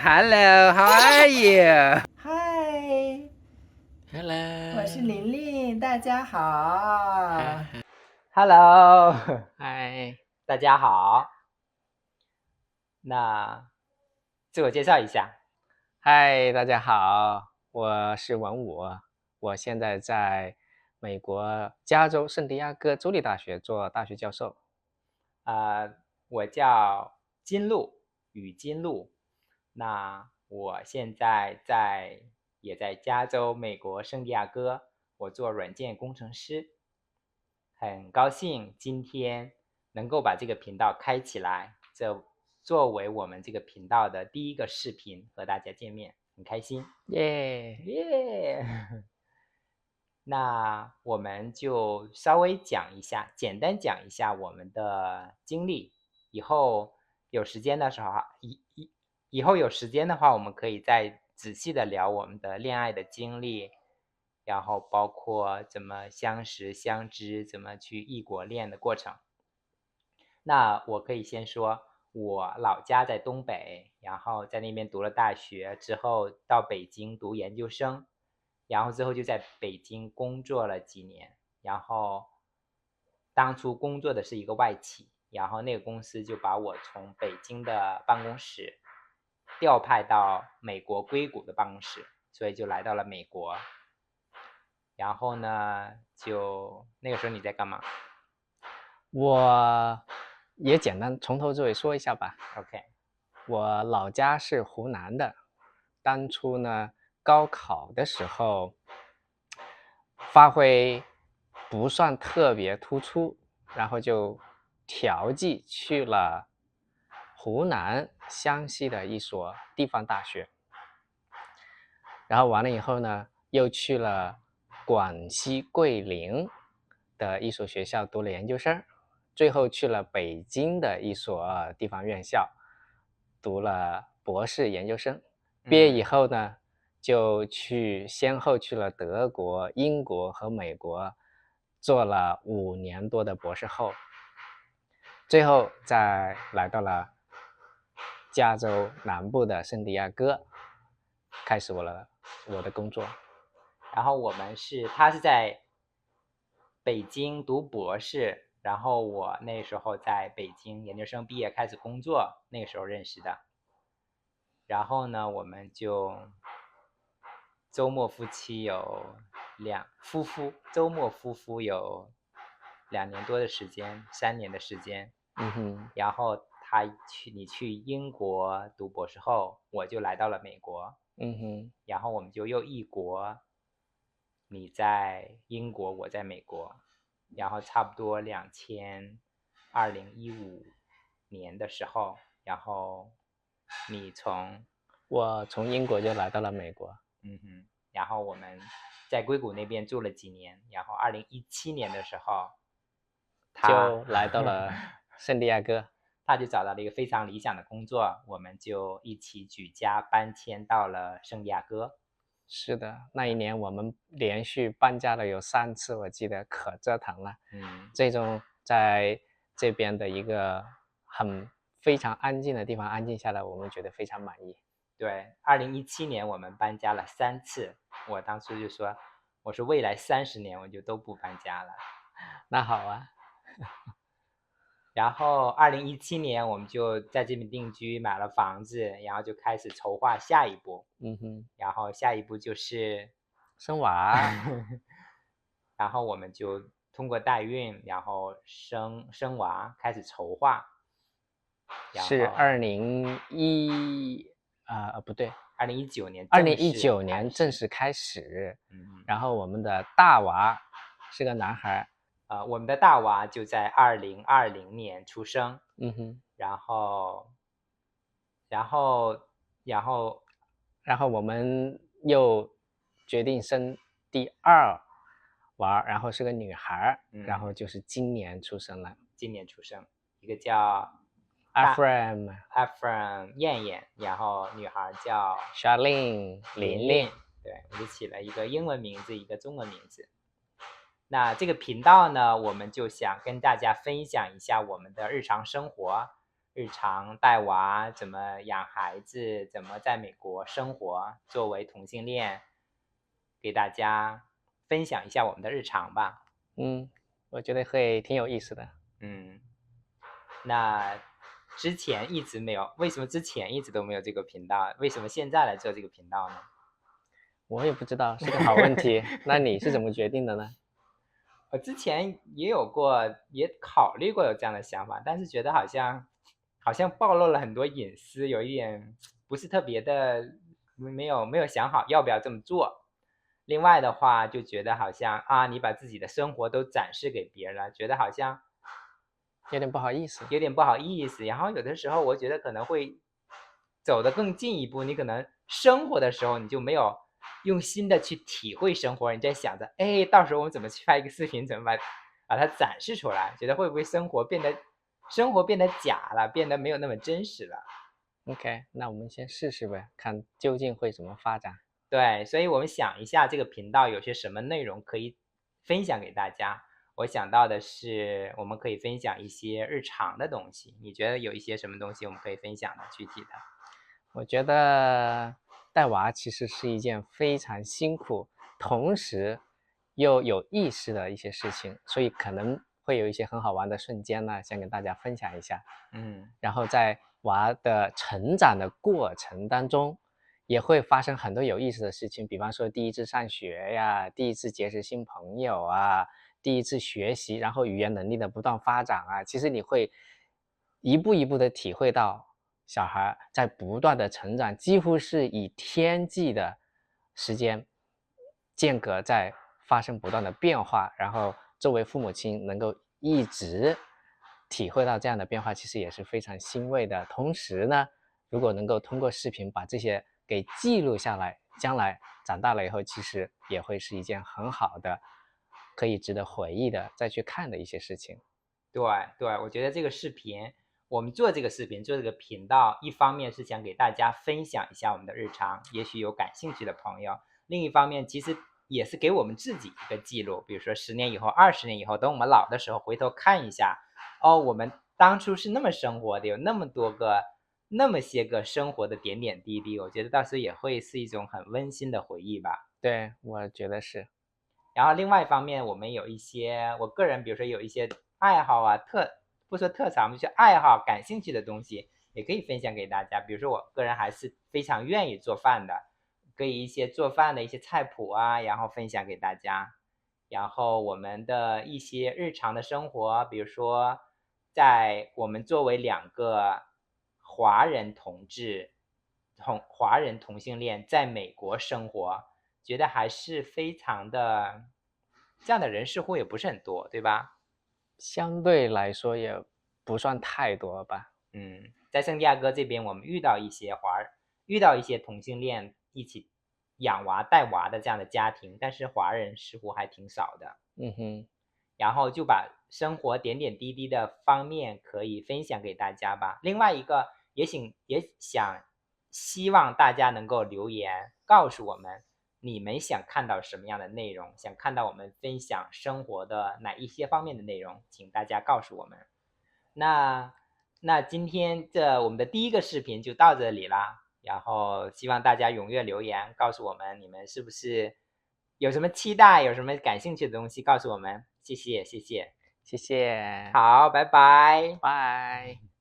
Hello, how are you? 嗨，Hello. 我是琳琳，大家好。Hello，嗨，大家好。那自我介绍一下。嗨，大家好，我是文武，我现在在美国加州圣地亚哥州立大学做大学教授。我叫金鹿，雨金鹿。那我现在也在加州美国圣地亚哥，我做软件工程师。很高兴今天能够把这个频道开起来，这作为我们这个频道的第一个视频和大家见面，很开心。耶，耶！那我们就稍微讲一下，简单讲一下我们的经历。以后有时间的时候，以后有时间的话，我们可以再仔细的聊我们的恋爱的经历，然后包括怎么相识相知，怎么去异国恋的过程。那我可以先说，我老家在东北，然后在那边读了大学之后，到北京读研究生。然后之后就在北京工作了几年，然后当初工作的是一个外企，然后那个公司就把我从北京的办公室调派到美国硅谷的办公室，所以就来到了美国。然后呢，就那个时候你在干嘛？我也简单从头至尾说一下吧。 OK， 我老家是湖南的，当初呢高考的时候发挥不算特别突出，然后就调剂去了湖南湘西的一所地方大学，然后完了以后呢，又去了广西桂林的一所学校读了研究生，最后去了北京的一所地方院校读了博士研究生。毕业以后呢，就先后去了德国、英国和美国做了5年多的博士后，最后再来到了加州南部的圣地亚哥，开始我的工作。然后他是在北京读博士，然后我那时候在北京研究生毕业开始工作，那个时候认识的。然后呢，我们就周末夫妻有周末夫妇有2年多的时间，3年的时间。然后你去英国读博士后，我就来到了美国。然后我们就又异国，你在英国，我在美国。然后差不多2015年的时候，然后我从英国就来到了美国。然后我们在硅谷那边住了几年，然后2017年的时候就来到了圣地亚哥。他就找到了一个非常理想的工作，我们就一起举家搬迁到了圣地亚哥。是的，那一年我们连续搬家了有3次，我记得可折腾了。最终在这边的一个非常安静的地方安静下来，我们觉得非常满意。对，2017年我们搬家了3次，我当初就说，我说未来30年我就都不搬家了。那好啊。然后2017年我们就在这边定居，买了房子，然后就开始筹划下一步。然后下一步就是生娃。然后我们就通过代孕，然后生娃，开始筹划。是2019年正式开始。然后我们的大娃是个男孩。我们的大娃就在2020年出生。然后我们又决定生第2娃，然后是个女孩，然后就是今年出生了。一个叫 Ephraim 燕燕，然后女孩叫 Charlene 琳琳。对，我就起了一个英文名字，一个中文名字。那这个频道呢，我们就想跟大家分享一下我们的日常生活，日常带娃，怎么养孩子，怎么在美国生活，作为同性恋，给大家分享一下我们的日常吧。我觉得会挺有意思的。那之前一直没有，为什么之前一直都没有这个频道？为什么现在来做这个频道呢？我也不知道，是个好问题。那你是怎么决定的呢？我之前也有过，也考虑过有这样的想法，但是觉得好像暴露了很多隐私，有一点不是特别的，没有想好要不要这么做。另外的话，就觉得好像你把自己的生活都展示给别人了，觉得好像有点不好意思。然后有的时候我觉得可能会走得更进一步，你可能生活的时候你就没有用心的去体会生活，你在想着，到时候我们怎么去拍一个视频，怎么把它展示出来，觉得会不会生活变得假了，变得没有那么真实了。OK，那我们先试试呗，看究竟会怎么发展。对，所以我们想一下这个频道有些什么内容可以分享给大家。我想到的是我们可以分享一些日常的东西，你觉得有一些什么东西我们可以分享的具体的？我觉得带娃其实是一件非常辛苦，同时又有意识的一些事情，所以可能会有一些很好玩的瞬间呢，想跟大家分享一下。然后在娃的成长的过程当中，也会发生很多有意思的事情，比方说第一次上学呀，第一次结识新朋友啊，第一次学习，然后语言能力的不断发展啊，其实你会一步一步的体会到小孩在不断的成长，几乎是以天际的时间间隔在发生不断的变化，然后作为父母亲能够一直体会到这样的变化，其实也是非常欣慰的。同时呢，如果能够通过视频把这些给记录下来，将来长大了以后，其实也会是一件很好的，可以值得回忆的再去看的一些事情。对，我觉得这个视频，我们做这个视频，做这个频道，一方面是想给大家分享一下我们的日常，也许有感兴趣的朋友；另一方面，其实也是给我们自己一个记录，比如说10年以后、20年以后，等我们老的时候回头看一下，我们当初是那么生活的，有那么些个生活的点点滴滴，我觉得到时候也会是一种很温馨的回忆吧。对，我觉得是。然后另外一方面，我们有一些，我个人比如说有一些爱好啊，不说特长，就是爱好感兴趣的东西，也可以分享给大家。比如说我个人还是非常愿意做饭的，可以一些做饭的一些菜谱啊，然后分享给大家。然后我们的一些日常的生活，比如说在我们作为2个华人同性恋在美国生活，觉得还是非常的，这样的人似乎也不是很多，对吧？相对来说也不算太多吧。在圣地亚哥这边，我们遇到一些同性恋一起养娃带娃的这样的家庭，但是华人似乎还挺少的。然后就把生活点点滴滴的方面可以分享给大家吧。另外一个也想希望大家能够留言告诉我们，你们想看到什么样的内容，想看到我们分享生活的哪一些方面的内容，请大家告诉我们。那今天我们的第一个视频就到这里啦，然后希望大家踊跃留言告诉我们你们是不是有什么期待，有什么感兴趣的东西告诉我们，谢谢。谢谢。好，拜拜。拜。